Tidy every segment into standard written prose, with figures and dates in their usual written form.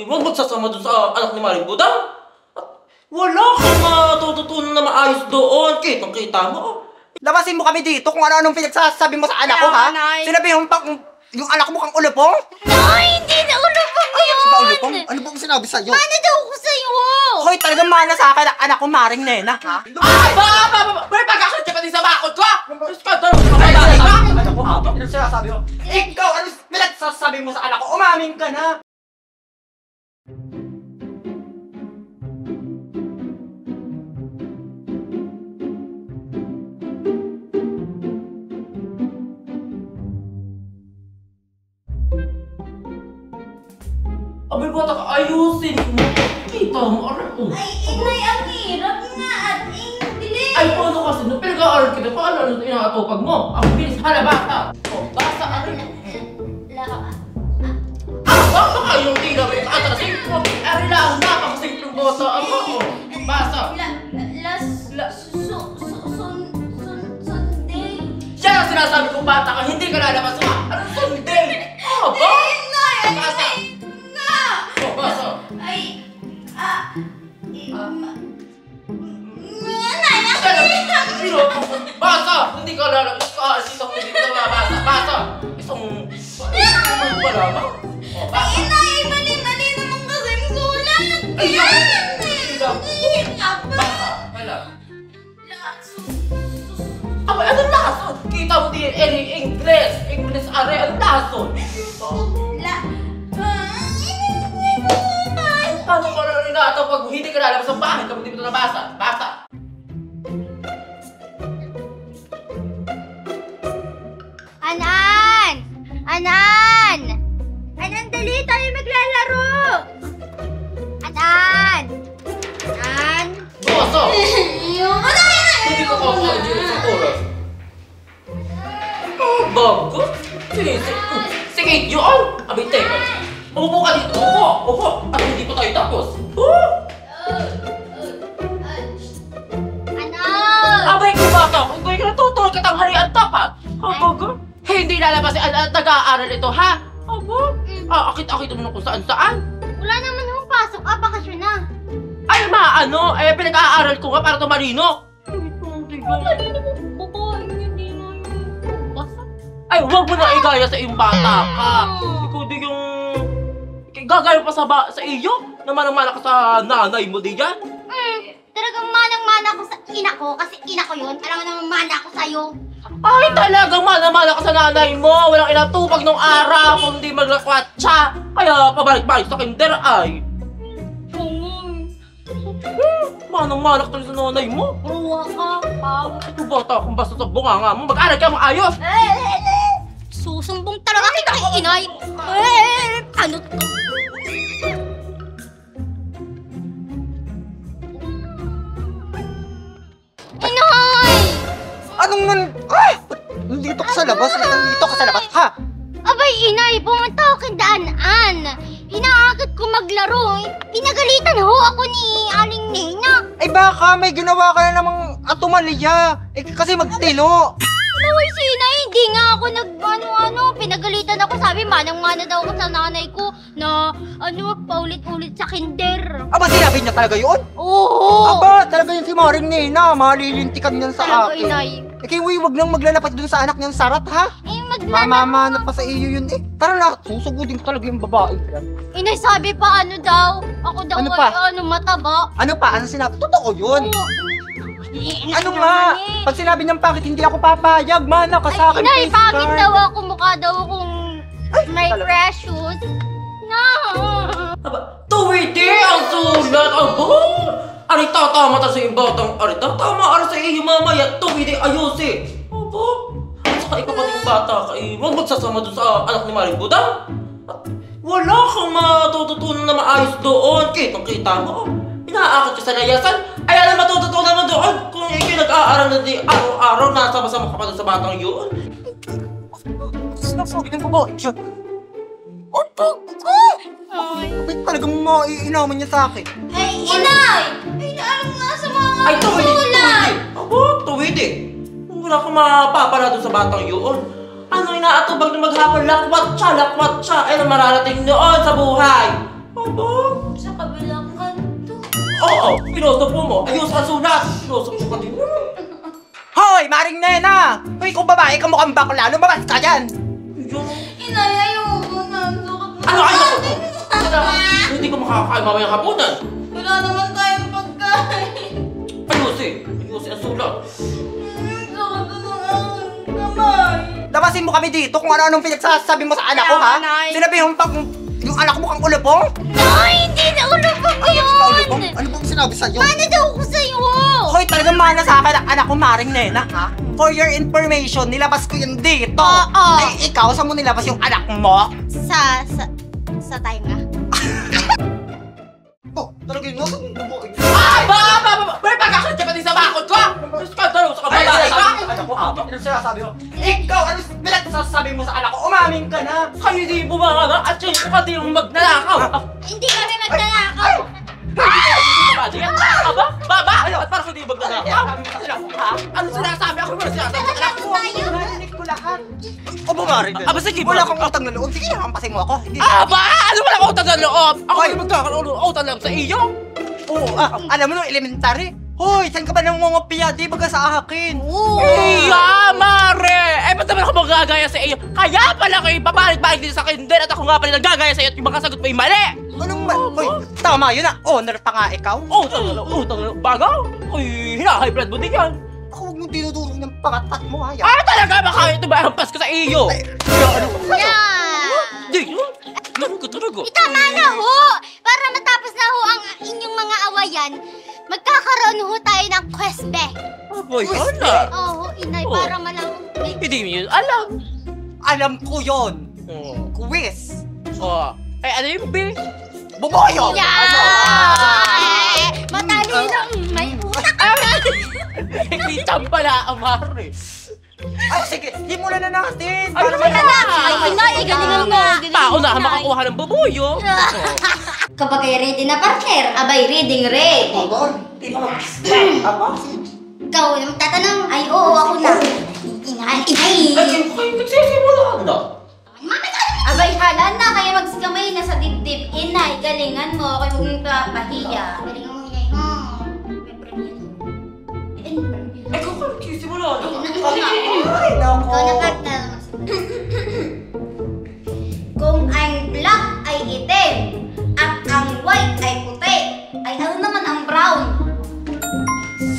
huwag magsasama doon sa anak ni Maring Budang. At wala kang matututunan na maayos doon. Kitang-kita mo. Labasin mo kami dito kung ano-anong pinagsasabi mo sa anak ko, ha? Sinabi mo pa yung anak mo kang ulupong? Nay, hindi na ulupong yun! Ba ulupong? Ano bang sinabi sa'yo? Mana daw ko sa'yo? Hoy, talagang mana sa akin ang anak ko, Maring Nena, ha? May pagkakasya pa din sa bakod ko! Anak ko, ano sinasabi mo? Ikaw, ano pinagsasabi mo sa anak ko? Umamin ka na! Abay, bata ka, ayusin mo. Kita mo, aray ko. Ay, inay, ang hirap nga at bilis! Ay, paano kasi? Nung pinag-aaral kita, paano ano inaatupag mo? Ang bilis, hala, bata. O, basa, aray. Baka kayong tila mo yung atrasin mo. Aray lang, napakasimpleng bata. Ako, basa. Siya ang sinasabi kong bata ka, hindi ka lalabas ka. Anong sunday? Oh, ba? Basa. Oh, basa. Basa! Hindi ka lalabas ka. Isang hindi ka nababasa. Basa! Isang wala ba? Oh, basa. Inay, mali-mali naman kasi yung sulat! Basa! Wala. Abay, anong lason? Kita mo din English! English are, anong lason? Paano ka na rinata pag hindi ka lalabas ang bahay kapag di mo ito nabasa? Basa! Anan! Anan! Anan, dali tayo maglalaro! Anan! Anan! Basa! Anan! Hindi ka kakain sa oras. Bago? Sige, sige, yun! Abay, teka. Upo ka dito, upo! At hindi pa tayo tapos. Ano? Abay, kung bata, kung kayo natutuwa kitang harian tapat. Bago? Hindi lalabas nag-aaral ito, ha? Aba? Akit-akit mo na kung saan-saan. Wala naman akong pasok. Bakasyon na. Ay, maano? Pinag-aaral ko nga para tumalino. Kanina mo babae hindi na basa. Ay, huwag mo na igaya sa iyong bata ka. Ikaw di yung... Gagaya pa sa iyo? Naman-mana ka sa nanay mo di yan? Talagang manang-mana ko sa ina ko kasi ina ko yun. Alam mo naman mana ako sa'yo. Ay, talagang mana-mana ka sa nanay mo. Walang inatupag nung araw kung di maglakwat siya. Kaya pabalik-balik sa kinder ay. Manang-mana ka sa nanay mo. Uwa ka. Ito bata kung basta sa bunganga mo. Mag-aral ka maayos. Susumbong talaga kita kay inay. Ano to? Inay! Anong nandito ka sa labas? Nandito ka sa labas, ha? Abay, inay, pumunta ako kay Daan-an. Hinaagad ko maglaro. Pinagalitan ho ako ni Aling Nena. Eh baka may ginawa ka na namang atumalya. Kasi magtilo. Naway si inay, hindi nga ako pinagalitan ako. Sabi, manang-mana daw ako sa nanay ko na paulit-ulit sa kinder. Aba, sinabi niya talaga yun? Oo! Aba, talaga yun si Maring Nena. Malilintikan niyan sa Talaga, akin. inay. Kaya wag nang maglalapat dun sa anak niyang Sarat, ha? Mamamana pa sa iyo yun eh. Tara na, susugudin ko talaga yung babae. Inay, sabi pa daw. Ako daw Ano pa? mataba. Ano pa? Ano sinabi? Totoo yun. Oo. Ano nga? Pag sinabi niyang bakit hindi ako papayag, mana ka sa akin. Inay, face bakit card. daw ako mukha daw akong may talaga. precious? No! Aba, tuwidi ang sulat. Aba! Arita, tama ta sa iyong batang. Arita, tama ara sa iyo mamaya. Tuwidi, ayusin. Aba! At saka ikaw pati yung bata ka huwag magsasama doon sa anak ni Maring Budang. At wala kang matututunan na maayos doon. Kitang-kita mo. Inaakit ka sa layasan. Ay, alam matututunan mo doon. Kung ikaw nag-aaral na di araw-araw, nasama-sama ka pa doon sa batang yun. Sinasabi ng babae siya. Ang pag ko! Bakit talagang maiinaman niya sa akin? Ay, inay! Ay, alam nga sa mga Ay, tuwidi, sulat! tuwidi. Aba, tuwidi. Wala kang mapapala doon sa batang yun. Ano inaatubag na maghapon, lakwat siya. Ay, mararating noon sa buhay. Aba? Sa kabilang kanto. Oo, pilosopo mo. Ayos ang sulat. Pilosopo ka din. Hoy, Maring Nena! Hoy, kung babae ka mukhang bakla, lumabas ka dyan! Inay, ayoko na. Ano kayo? Hindi ko makakakain mamayang hapunan. Wala naman tayong pagkain. Ayusin. Ayusin ang sulat. Labasin mo kami dito kung ano-anong pinagsasabi mo sa anak ko, ha? Sinabihin mo pag yung anak mo kang ulupong? Nay, hindi na ulupong yun! Ano bang sinabi sa'yo? Mana daw ko sa'yo? Hoy, talagang mana sa akin ang anak ko, Maring Nena, ha? For your information, nilabas ko yun dito. Oo. Ay, ikaw, saan mo nilabas yung anak mo? Sa tainga. Oh, talaga yun, nasa bubuoy. Ay! May pagkakit ka pa din sa bakod ko! Skandalo sa kababae ka! Anak ko, ano sinasabi mo? Ikaw, ano pinagsasabi mo sa anak ko? Umamin ka na! Kayo di bumanga at siya yung pati yung magnanakaw! Hindi kami magnanakaw. Aba? Baba? At parang hindi magnanakaw? Ano sinasabi? Ako mo na sinasabi? Anak ko! Narinig ko lahat. O bumarin ka. Aba, sige, Wala bro. kang utang na loob. Sige, nakampasin mo ako. Hindi. Aba! Ano wala akong utang na loob? Ako Hoy. yung magkakaroon ng utang lang sa iyo! Oo, alam mo nung elementary? Hoy, saan ka ba nangungopia? Di ba ka sa akin? Oo. Iya, mare! Eh, ba't naman ako magagaya sa iyo? Kaya pala kayo papalit-balik din sa akin din at ako nga pala nagagaya sa iyo at yung mga sagot mo ay mali! Anong Hoy, tama yun ah. Honor pa nga ikaw. Utang na loob, bagaw! Uy, hina-high blood mo din yan! Ako huwag mong dinudurog ng pangatat mo, ha? Ah, talaga ba kayo ito ba hampas ko sa iyo? Yeah. Di, talaga. Tama na ho! Para matapos na ho ang inyong mga awayan, magkakaroon ho tayo ng quest back. Aboy, hala! Oo, inay, Oh. para malang... Hindi mo yun alam. Alam ko yun. Oh. Quiz. Oh. Eh, ano yung B? Buboyo! Yeah! Matalino! May utak ka na! Kitang pala, amare. Ay, sige, simulan na natin. Ay, Para naman malaman. Ay, inay, galingan mo! Tao na ang makakuha ng bubuyo. Kapag ay ready na partner, abay ready. Aba, di ba Aba, Ikaw na magtatanong, ay oo, ako na. Inay! Ay, kayo nagsisimulaan na. Abay, hala na, kaya magsikamay na sa dibdib. Inay, galingan mo, ako yung papahiya. Galingan mo, inay. May premium. Eh, kung kayo nagsisimulaan na. ay, nako. Ikaw na partner. Kung ang black ay itim at ang white ay puti, ay ano naman ang brown?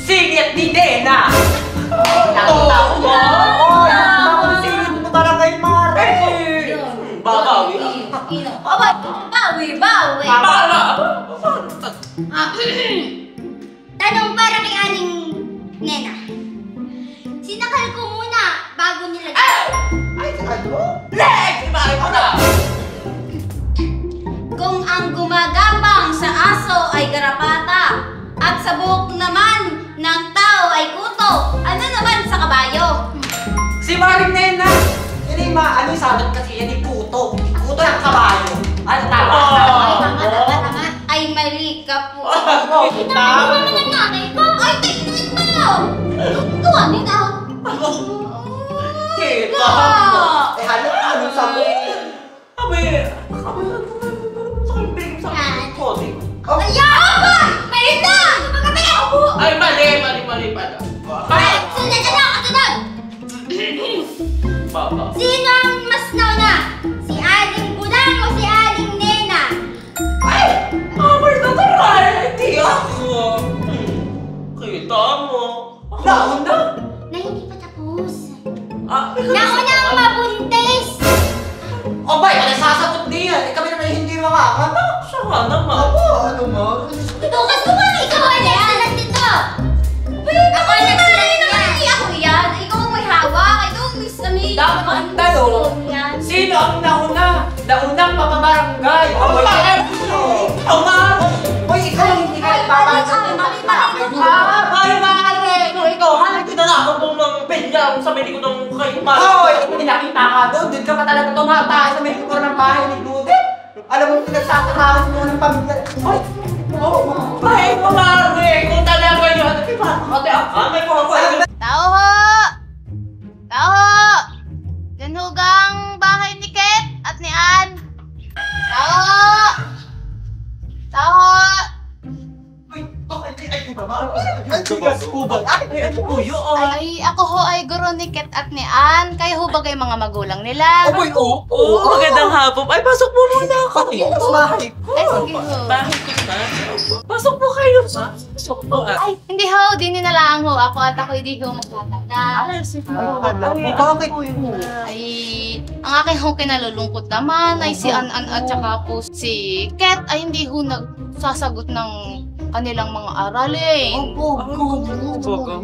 Singit ni Dena! Nakita ko ba? Oh, singit mo talaga yung Mare! Babawi. Abay, bawi. Para! Tanong para kay Aling Nena. Sinakal ko muna bago nilagay. Ay, ano? Next! Ibalik mo na! Kung ang gumagapang sa aso ay garapata at sa buhok naman ng tao ay kuto, ano naman sa kabayo? Si Maring Nena! Yan yung ano yung sabat kasi yan yung puto. Puto ng kabayo. Ano tama? Ay, tama. Ay, mali ka po. Kita mo naman ang nanay ko. Ay, tingnan mo! Gawa nila. Kita! Eh, ano sabi? Abi! Sa kambing. Ayan! May ito! Magkabay ako po! Ay, mali pala. Ay, sunod na lang! Kasunod! Baba. Sino ang mas nauna? Si Aling Bulang o si Aling Nena? Amay na taray! Hindi ako! Kita mo. Nauna? Na hindi pa tapos. Ah, Nauna ang mabuntis! O ba, ano sasagot niya? Eh, kami naman hindi makakata. siya nga naman. Ano mo? Tukas ko ba? Ikaw ang nagsalat dito! Ako ang nagsalat yan! Hindi ako yan! Ikaw ang may hawak! Ikaw ang may sami! Dapat ang tanong, yan! sino ang nauna? Naunang papabarangay. Hoy, ikaw ang hindi ka ipapansin. Ikaw, hanap kita na ako kung ng penyang sa may likod ng kay Mal. Hoy, kung nakita ka doon, doon ka pa talaga tumataas sa may likod ng bahay ni Ludek. Alam mo, pinagsasakahan mo ng pamilya. Hoy, Ay, kumari! Kung talaga yun, ano ba? Ate, may mga kwento. Tao ho! Tao ho! Yan hugang bahay ni Ket at ni Ann. Tao ho! Ay, ano po yun? Ay, ako ho ay guro ni Ket at ni Ann. Kayo ho bagay mga magulang nila. Oo, magandang hapon. Ay, pasok mo muna ako. Ay, sige ho. Bakit ka? Pasok po kayo. Pasok po. Ay, hindi ho. Di nilalaan ho. Ako at ako hindi ho magtatagal. Bakit? Ay, ang aking ho kinalulungkot naman ay si Ann at saka po si Ket ay hindi ho nagsasagot ng kanilang mga aralin.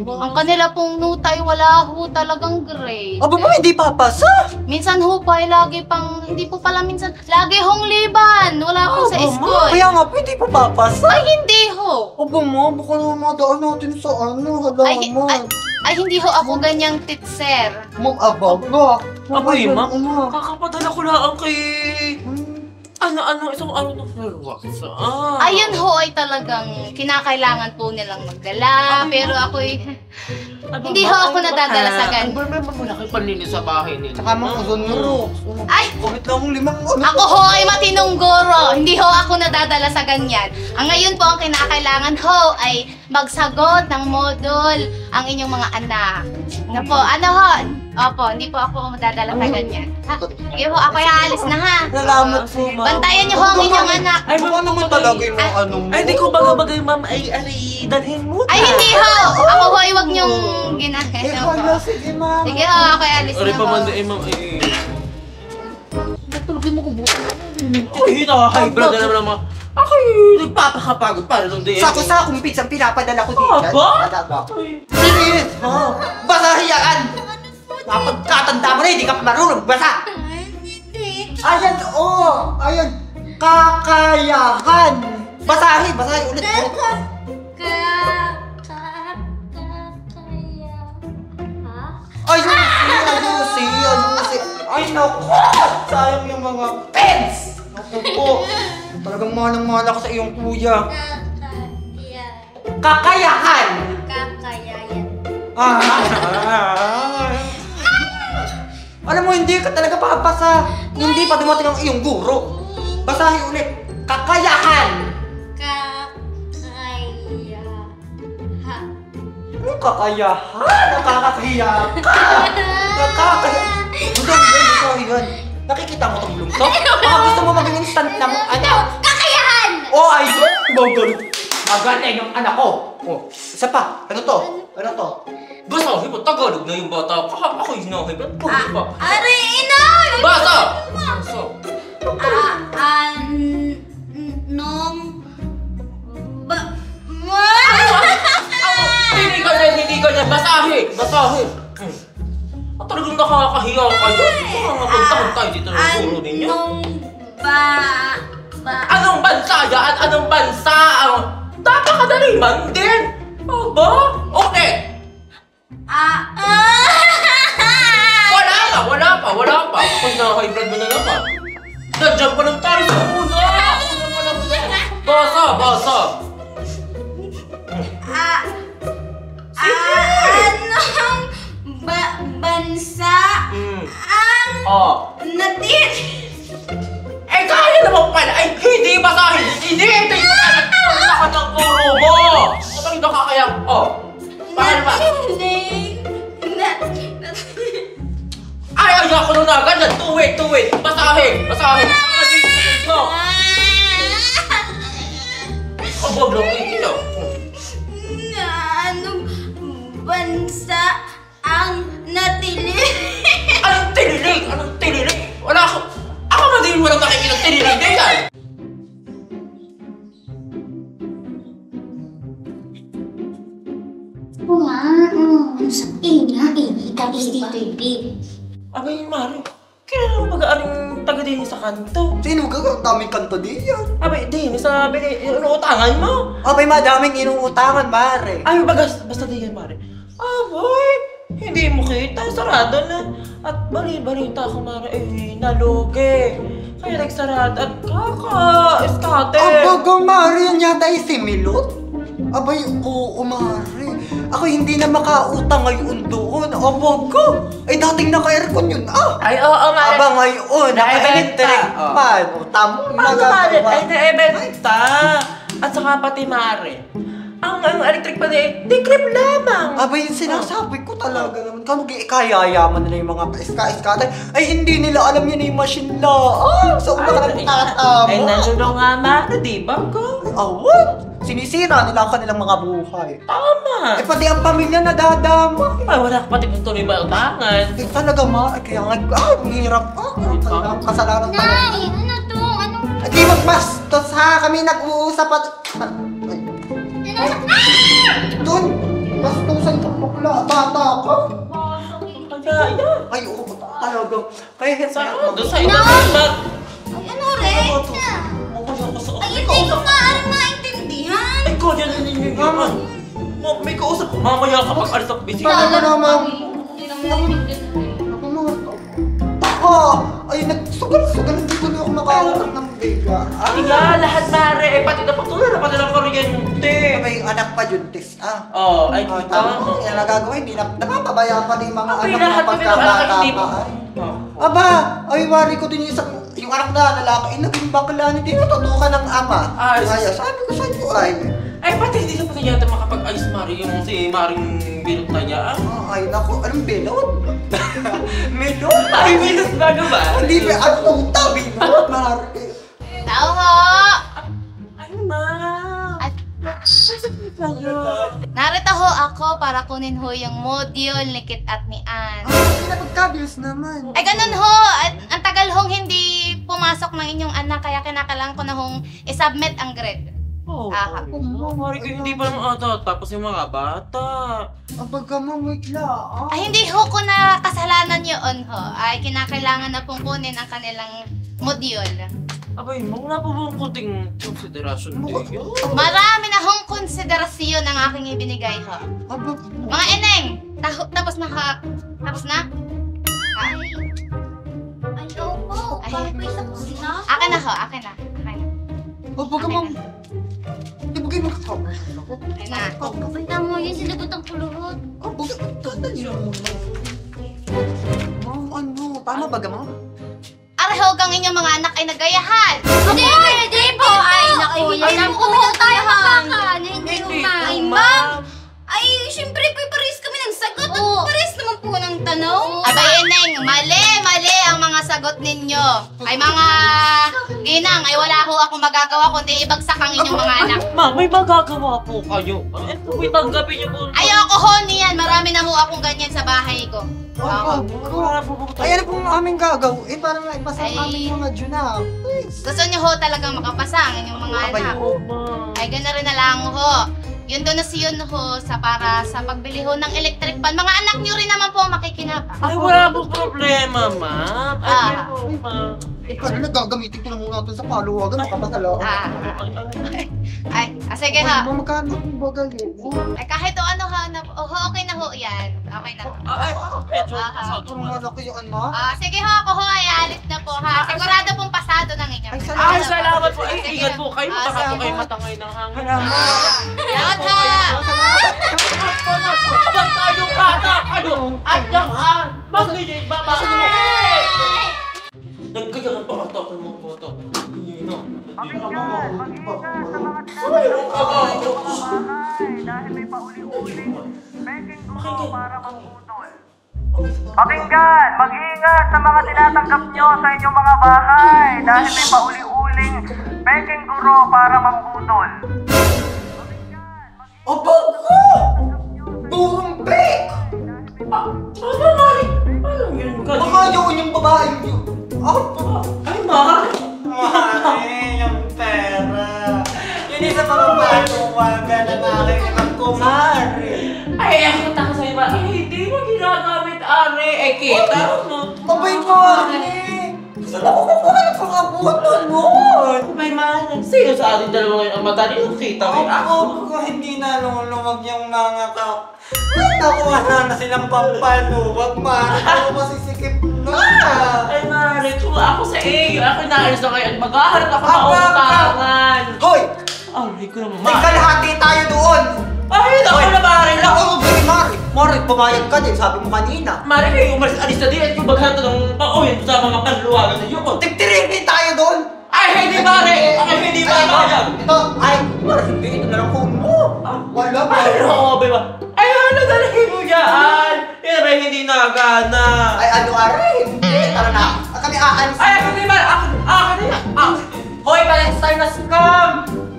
Ang kanila pong nuta ay wala ho talagang grade. Aba ba hindi papasa? Minsan ho pa ay lagi pang, hindi po pala minsan, lagi hong liban. Wala po sa school. Kaya nga po hindi pa papasa. Ay, hindi ho. Aba mo, baka naman madaan natin sa halaman. Ay, hindi ho ako ganyang teacher. Mag-abaga. Abay, ma'am. Kakapadala ko lang kay... isang ano na fireworks. Ayun ho ay talagang kinakailangan po nilang magdala. Pero ako'y, hindi ho ako nadadala sa ganyan. May malaki panlinis sa bahay nila. Tsaka mga uzon Ay, kumit lang ang limang ako ho ay matinong guro. Hindi ho ako nadadala sa ganyan. Ang ngayon po ang kinakailangan ho ay magsagot ng module ang inyong mga anak. Na po, ano ho? Opo, hindi po ako madadala sa ganyan. Ha? Sige ho, ako ay aalis na ha. Salamat po, ma'am. Bantayan niyo ho ang inyong anak. Ay, Baka naman talaga yung mga ano mo. Ay, di ko bagay, ma'am. Ay, dalhin mo. Ay, hindi ho! Ako ho ay huwag niyong Eh, ginagawa. wala, sige, ma'am. Sige ho, ako ay alis Ari na pa ho. man ma'am. Ay, high blood na naman mga... Ako nagpapakapagod para nung day. Sako-sakong pizzang pinapadala ko dito. Aba? Serious? Oo. Basahiyaan! Napagkatanda mo na, hindi ka pa marunong basa! Ayan, oo! Ayan! Kakayahan! Basahin! Basahin ulit! Ayun! Ayun! Ay, naku! Sayang yung mga pens! Naku po! Talagang mahal ako sa iyong kuya. Kakayahan! Alam mo, hindi ka talaga papasa. Hindi pa dumating ang iyong guro. Basahin ulit. Kakayahan! Anong kakayahan? Nakakahiya ka! Nakakahiya! Basahin. Nakikita mo itong lungkot? Baka gusto mo maging instant na ano? Kakayahan! Oh, ayun! Gagol! Magaling yung anak ko! Oh, isa pa. Ano to? Ano to? Basta, hiba, Tagalog na yung bata. Ako yung hinahin. Ba't po, hiba? Are, inay! Basa! Basa! Hindi ka niya. Basahin. At talagang nakakahiya kayo. Nakakapagtakot tayo dito ng guro ninyo. Anong bansa yan? Anong bansa? Napakadali man din. Aba? Okay. Wala pa. Ako'y na-high blood mo na naman. Nandiyan pa lang tayo sa una. Basa. Anong bansa Oh. natin? Eh, kaya naman pala. Ay, hindi basahin. Hindi. Ito yung lakas ng guro mo. Ito yung nakakaya. Oh. Paano ba? Ay, ako nung agad. Tuwid. Basahin. Ito. Ang boblo ko ito. Anong bansa ang natili? Anong tinilig? Wala ako. Ako na din walang nakikita ng tinilig na yan. Sa ingay, tapos dito yung bib. Abay, Mari. Kailan mo mag-aaring taga din sa kanto? Sino ka? Daming kanto diyan. Abay, din, sabi ni, inuutangan mo. Abay, madaming inuutangan, mare. Ay, basta di yan, Mari. Aboy, hindi mo kita, sarado na. At balita ko, Mari, nalugi. Kaya nagsarado at eskate. Abaga, mare, yan yata yung similot. Abay, oo, mare. Ako hindi na makautang ngayon doon. Abaga, ay dating naka-aircon yun, Ay, oo, Mari. Aba ngayon, naka-electric Oh. fan. O, tamo, Paano, Mari? magagawa. Ay, naebenta. At saka pati, Mari. Ang electric pan eh, decrep lamang. Aba, yung sinasabi ko talaga naman. Kayayaman nila yung mga iska-iskatay. Ay, hindi nila alam yun yung machine lang. So, baka nagtatama. Ay, nalulong nga na, di ba ko? Awan! Sinisira nila ang kanilang mga buhay. Tama. Eh, pati ang pamilya nadadama. Ay, wala ka pati kung tuloy mautangan. Eh, talaga kaya nga, ang hirap. Ang kasalanan talaga. Nay, ano to? Anong... Di magbastos ha, kami nag-uusap at... Ay, Tinasak... doon! Bastusan ka bakla, bata ka. Kaya, yan. Ay, oo, talagang. Kaya, Saan? Doon sa ibang bag. Ay, ano, Ren? Ay, hindi ko maaari maintindihan. Ay, ko, yan ninyo yun. May kausap ko. Mamaya kapag alis ako busy. Talaga naman. Hindi naman maintindihan. Ako mga to. Ako! Ay, nagsugal-sugal. Hindi ko na ako makaurang ng biga. Iya, lahat mare. Eh, pati na patuloy na pati ng kuryente. May anak pa yun, Tis. Oh, ay, Oh, kita. tama. Yan ang gagawin. Hindi na napapabayaan pa din yung mga Ay, anak lahat na kami ng anak ay hindi mo. pagkabata. Aba, ay wari ko din yung anak na lalaki, ay naging bakla, hindi natutukan ng ama. Ay, Ay, sabi ko sa inyo ay. Ay, pati hindi siya pati yata makapag-ayos mari yung si Maring Bilot na niya. Ay, naku, anong bilot? Bilot? Ay, Bilot ba ba? Hindi ba, ang puta, bilot, mari. Tao ho! Ay, ma. At narito ho ako para kunin ho yung module ni Kit at ni Ann. Ay, napagkabios naman. Ay, ganun ho. At ang tagal hong hindi pumasok ng inyong anak, kaya kinakailangan ko na hong isubmit ang grade. Oh, Ah, Mari ko hindi pa naman ata tapos yung mga bata. Ang pagkamamit lang. Ay, hindi ho ko na kasalanan yun ho. Ay, kinakailangan na pong kunin ang kanilang module. Abay, wala pa bang kunting konsiderasyon din yun? Marami na hong konsiderasyon ang aking ibinigay ho. Aba, Mga eneng, tapos na ha? Tapos na? Ah, Ay, opo. Ay. Bakit may tapos na? akin na ho, akin na. pagkamam... Di ba kayo magkasama? Akin na. Kapag tama yun, sinagot ang kulurot. Tandali lang mo. Ma'am, ano? Tama ba, ma'am? Areho kang inyong mga anak ay nagayahan. Hindi, pwede po. Ay, naku, yan lang po tayo makakaano. Hindi Ay, ma'am. Ay, syempre po, pares kami ng sagot. At pares naman po ng tanong. Abay, eneng, mali ang mga sagot ninyo. Ay mga ginang, ay wala ho akong magagawa kundi ibagsak ang inyong mga anak. Ma, may magagawa po kayo. Ay, may tanggapin niyo po. Ayoko ho niyan, marami na ho akong ganyan sa bahay ko. Aba, Wala po po ay, ano pong aming gagawin para maipasa ang Ay. aming mga Juna? Please. Gusto niyo ho talagang makapasa ang inyong mga Abay, anak. Oh, ma. Ay gano'n rin na lang ho. Yung donasyon ho sa para sa pagbili ho ng electric pan. Mga anak niyo rin naman po ang makikinabang. Ay, wala po problema, ma'am. Ay, Ah. po, ma. Ano na gagamitin ko na muna ito sa paluwagan, makapasala. Sige ha. Magkano ang bagalin? Ay kahit o ano ha, okay na ho yan. Okay na ho. Ay, medyo Ah, pasado Ang na. malaki yung anak. Sige ho, ako ho ay alis na po ha. Sigurado pong pasado ng inyo. Ay, Ay, salamat po. Ay, Sige. ingat po kayo. Baka po salamat. kayo matangay ng hangin. Salamat ha. Kapag tayong bata, ano? At yung magbigay babagay! Nagkagangan pa ang tapon mo po ito. Hindi na. Pakinggan, mag-ingat sa mga tinatanggap nyo sa inyong mga bahay dahil may pauli-uling peking guro para mambudol. Aba ko! Bumbek! Ano, Mari? Ano yun? Baka yun yung babae niyo. Aba! Ay, Mari! Mare, yung pera. Yun yung sa mga paluwagan ng aking anak ko, Mare. Ay, ako taka sa'yo ba? Eh, hindi mo ginagamit, Ari. Eh, kita mo. Abay, Mare! Saan ako kukuha ng pangabutan nun? May man. Sino sa ating dalawa ngayon ang madali yung kita? May ako. Ako, hindi na lumag yung mga ka... Nakuha na silang pampaluwag, Mare. Ako masisikip na. Ay, Mari, kung ako sa iyo, ako naalis na kayo at maghaharap ako ng utangan. Hoy! Aray ko naman, May Mari. kalahati tayo doon! Ay, naku na, Mari. Ako, Mare! Mare, pumayag ka din, sabi mo kanina. Mari, kayo umalis alis na din at yung baghato ng pauwin sa mga panluwagan na yun. Tigtirin tayo doon! Ay, hindi, Mari. Ay, hindi, Mari. Ito, ay, Mare, hindi, ito na lang phone mo. Wala ba? Ay, grabe ba? Ay, ano dalhin mo yan? Yan ba hindi nagana? Ay, ano aray? Hindi. Tara na. Kami aalis. Ay, ako di ba? Ako na. Hoy, Palestine na scam!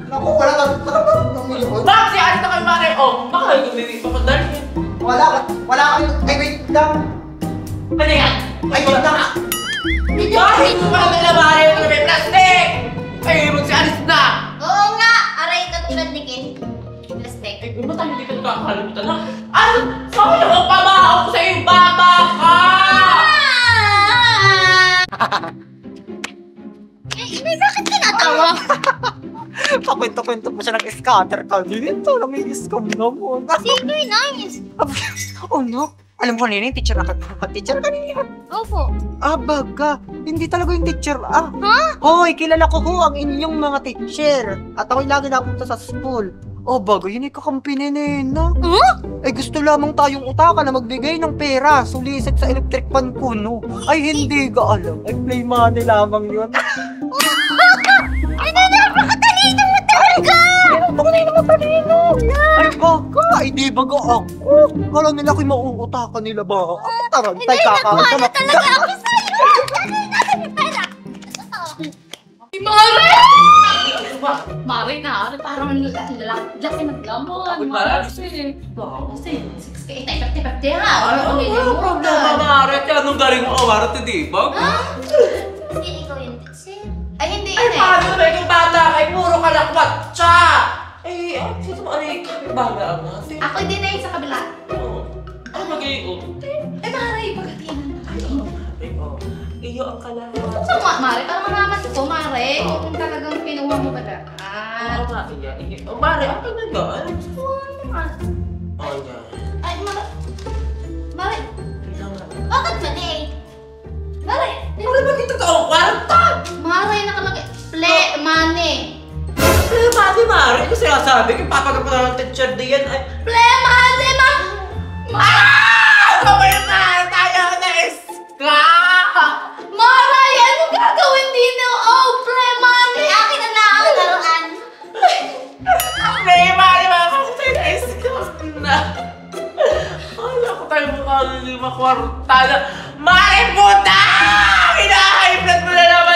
Naku, wala na. Tara ba? Nangyayon? Maxi, alis na kayo, Mare. Oh, baka ikaw may papadalhin. Wala kami. Ay, wait lang. Ano yan? Ay, wait lang. Bakit mo pala nila, Mare? Ito na may plastic! Ay, magsialis na! Oo nga, aray katulad ni Kit. Plastic. Ay, ba't tayo hindi ka nakakalimutan na? Ano? Saan yung pamao ko sa iyong baba ka? Inay, bakit tinatawa? Pakwento-kwento pa siya ng scatter ka. Dito, nami-scam naman. Sino yun, Ayos? Oh no. Alam mo kanina yung teacher na teacher kanina. Opo. Baga. Hindi talaga yung teacher. Ha? Hoy, kilala ko ho ang inyong mga teacher. At ako'y lagi napunta sa school. Baga, yun ay kakampi ni Nena. Ay gusto lamang tayong utaka na magbigay ng pera. Sulisit sa electric pan ko, no? Ay hindi ka alam. Ay play money lamang yun. Ay, napakatalino mo talaga! Kanina matalino. Ay baga, ay di baga ako. Kala nila ako'y mauutakan nila ba? Ako tarantay kakakita. Nagmana talaga ako sa'yo! Dali natin yung pera! Mare! Mare na, parang laki naglamon. Mare, Kasi 6 ka 50-50 ha. Ano problema, Mare? Kaya anong galing mo awarte, di ba? Hindi, ikaw yung teacher. Ay, hindi Ay, yun eh. paano ba yung bata? Ay, puro kalakwat siya! Ay, sino mo ano yung kapibala ang natin? Ako din na yun sa kabila. Ano mag-iikot? Eh, Mare, pagkatiyan Iyo ang kalawat. So, Mare, parang maramat ko, Mare. Kung talagang kinuha mo ba daan? Oo nga, iya. Mare, ang pagnagaan. Oh, yan. Ay, Mare. Mare, Bakit ba, Day? Mare. Ano ba kita taong kwarta? Mare, nakalagay. Play money. Ay, Mare, kasi sinasabi ko, papagapala ng teacher diyan. Ay, Play money, ma! ano ba yun na? Tayo na iska! Mare, ano gagawin din no? Oh, play money! Akin na lang ang laruan. May Mare, mga kasi na iska na. Wala ko tayo mukha ng 5 kwarta na. Mare, puta! Hinahype blood mo na naman!